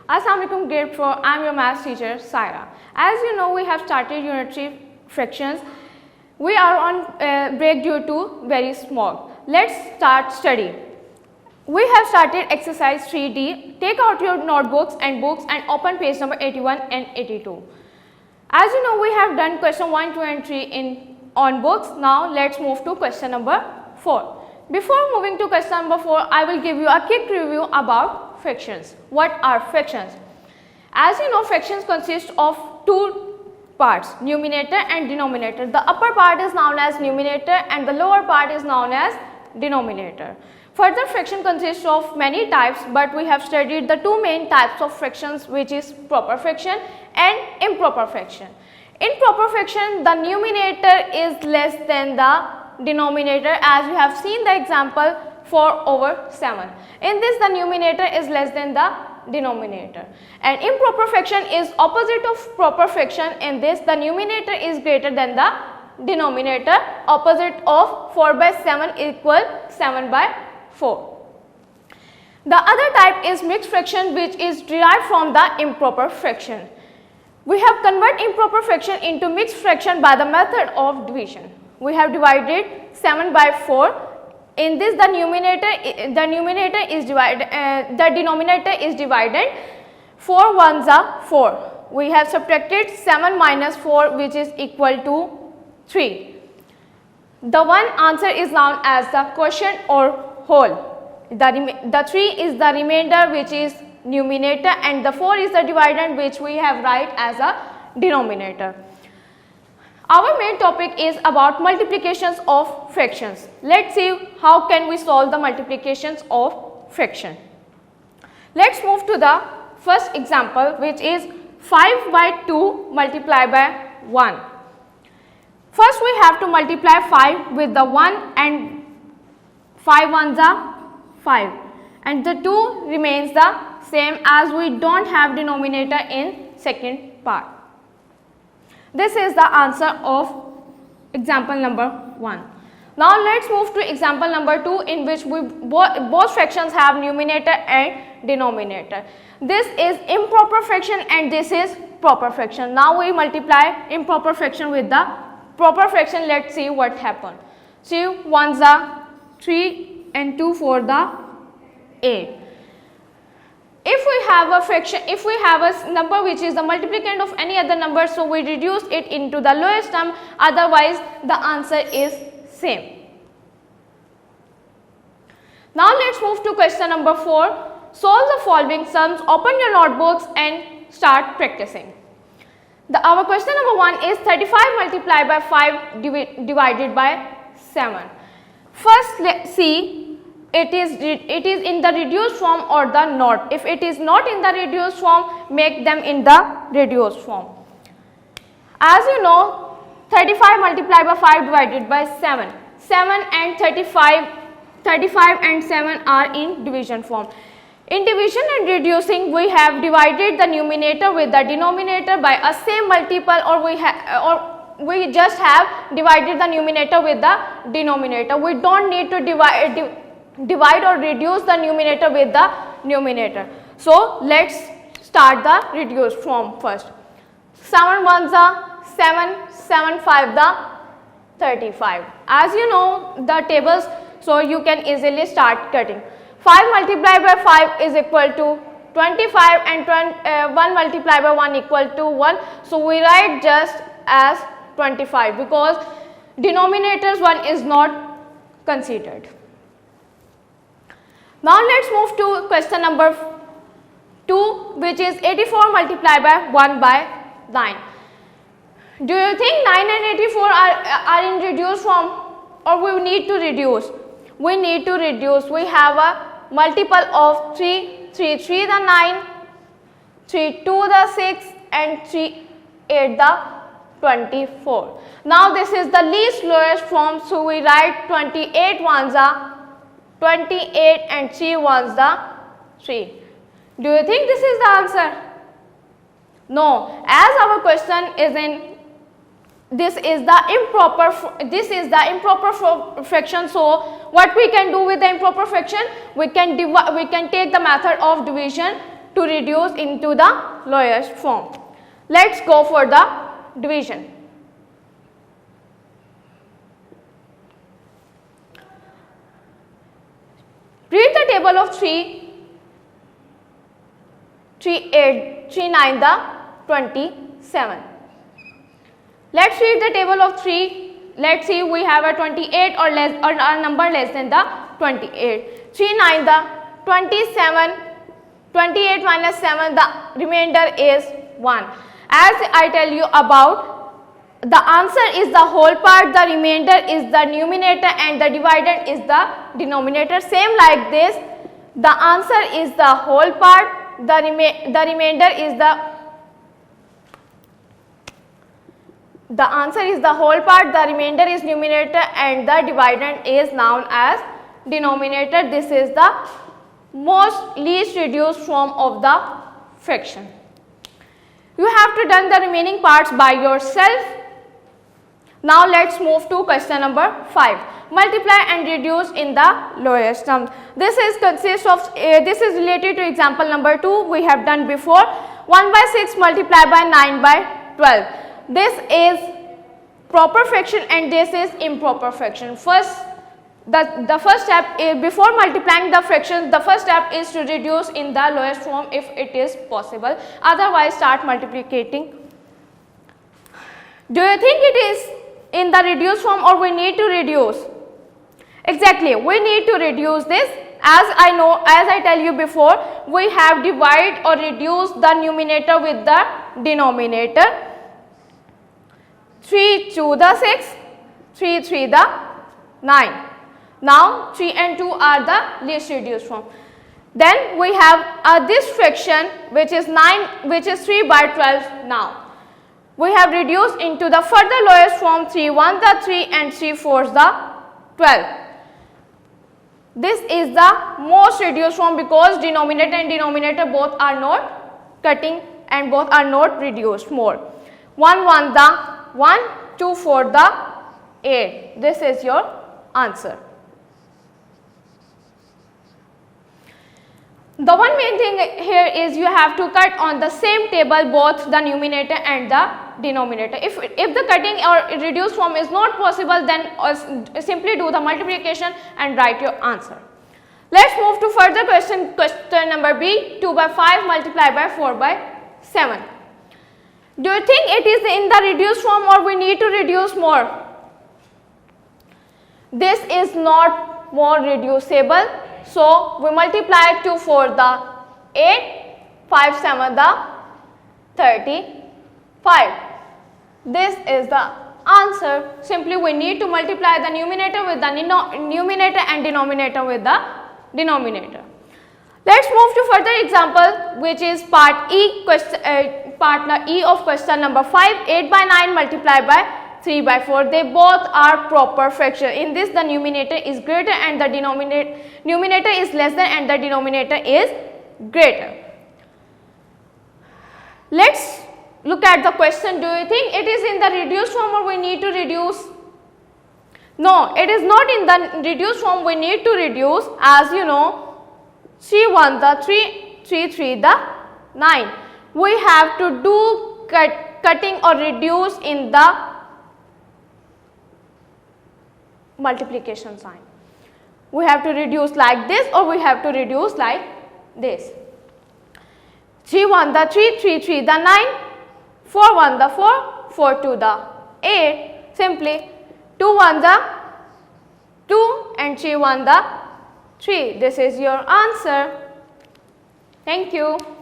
Assalamualaikum grade 4, I am your maths teacher Saira. As you know, we have started unit 3 fractions. We are on break due to very small. Let's start study. We have started exercise 3D. Take out your notebooks and books and open page number 81 and 82. As you know, we have done question 1, 2 and 3 on books. Now let's move to question number 4. Before moving to question number 4, I will give you a quick review about fractions. What are fractions? As you know, fractions consist of two parts, numerator and denominator. The upper part is known as numerator and the lower part is known as denominator. Further, fraction consists of many types, but we have studied the two main types of fractions, which is proper fraction and improper fraction. In proper fraction, the numerator is less than the denominator, as we have seen the example 4/7. In this, the numerator is less than the denominator. And improper fraction is opposite of proper fraction. In this, the numerator is greater than the denominator. Opposite of 4/7 equal 7/4. The other type is mixed fraction, which is derived from the improper fraction. We have converted improper fraction into mixed fraction by the method of division. We have divided 7/4. In this, the denominator is divided. 4 ones are 4. We have subtracted 7 minus 4, which is equal to 3. The one answer is known as the quotient or whole. The 3 is the remainder, which is numerator, and the 4 is the dividend, which we have write as a denominator. Our main topic is about multiplications of fractions. Let's see how can we solve the multiplications of fraction. Let's move to the first example, which is 5/2 multiplied by 1. First, we have to multiply 5 with the 1, and 5 ones are 5, and the 2 remains the same as we don't have denominator in second part. This is the answer of example number 1. Now let's move to example number 2, in which both fractions have numerator and denominator. This is improper fraction and this is proper fraction. Now we multiply improper fraction with the proper fraction. Let's see what happened. See, 1s are 3 and 2 for the 8. If we have a fraction, if we have a number which is the multiplicand of any other number, so we reduce it into the lowest term, otherwise the answer is same. Now let's move to question number 4. Solve the following sums. Open your notebooks and start practicing. Our question number 1 is 35 multiplied by 5 divided by 7. First, let's see. It is in the reduced form or the not. If it is not in the reduced form, make them in the reduced form. As you know, 35 multiplied by 5 divided by 7. 7 and 35 and 7 are in division form. In division and reducing, we have divided the numerator with the denominator by a same multiple, or we just have divided the numerator with the denominator. We don't need to divide or reduce the numerator with the numerator. So let's start the reduced form first. 7 ones are 7, 7 5 the 35. As you know the tables, so you can easily start cutting. 5 multiplied by 5 is equal to 25, and 1 multiplied by 1 equal to 1. So we write just as 25 because denominators 1 is not considered. Now let's move to question number 2, which is 84 multiplied by 1 by 9. Do you think 9 and 84 are in reduced form, or we need to reduce? We need to reduce. We have a multiple of 3, 3 3 the 9, 3 2 the 6, and 3 8 the 24. Now this is the least lowest form, so we write 28 ones are 28 and 3 ones the 3. Do you think this is the answer? No, as our question is in this is the improper fraction. So what we can do with the improper fraction? We can take the method of division to reduce into the lowest form. Let's go for the division. Read the table of 3, 3, 8, 3, 9, the 27. Let's read the table of 3. Let's see, we have a 28 or less, or a number less than the 28. 3, 9, the 27, 28 minus 7, the remainder is 1. As I tell you about, the answer is the whole part, the remainder is the numerator and the dividend is the denominator. Same like this, the answer is the whole part, the remainder is the answer is the whole part, the remainder is numerator and the dividend is known as denominator. This is the most least reduced form of the fraction. You have to done the remaining parts by yourself. Now let's move to question number 5. Multiply and reduce in the lowest terms. This is related to example number 2 we have done before. 1 by 6 multiplied by 9 by 12. This is proper fraction and this is improper fraction. First, the first step is, before multiplying the fractions, the first step is to reduce in the lowest form if it is possible. Otherwise, start multiplicating. Do you think it is in the reduced form or we need to reduce? Exactly, we need to reduce this. As I tell you before, we have divide or reduce the numerator with the denominator. 3 2 the 6, 3 3 the 9. Now 3 and 2 are the least reduced form. Then we have this fraction which is 3 by 12 now. We have reduced into the further lowest form 3 1 the 3 and 3 4 the 12. This is the most reduced form because denominator and denominator both are not cutting and both are not reduced more. 1 1 the 1, 2 4 the 8. This is your answer. The one main thing here is you have to cut on the same table both the numerator and the denominator. If the cutting or reduced form is not possible, then simply do the multiplication and write your answer. Let's move to further question. Question number B. 2 by 5 multiplied by 4 by 7. Do you think it is in the reduced form or we need to reduce more? This is not more reducible. So, we multiply 2 4 the 8, 5 7 the 35. This is the answer. Simply we need to multiply the numerator with the numerator and denominator with the denominator. Let's move to further example which is part E of question number 5. 8 by 9 multiplied by 3 by 4. They both are proper fraction. In this the numerator is greater and the numerator is less than and the denominator is greater. Let's look at the question. Do you think it is in the reduced form or we need to reduce? No, it is not in the reduced form. We need to reduce. As you know, 3 1 the 3, 3 3 the 9. We have to do cutting or reduce in the multiplication sign. We have to reduce like this or we have to reduce like this. 3 1 the 3, 3 3 the 9, 4 1 the 4, 4 2 the 8. Simply 2 1 the 2 and 3 1 the 3. This is your answer. Thank you.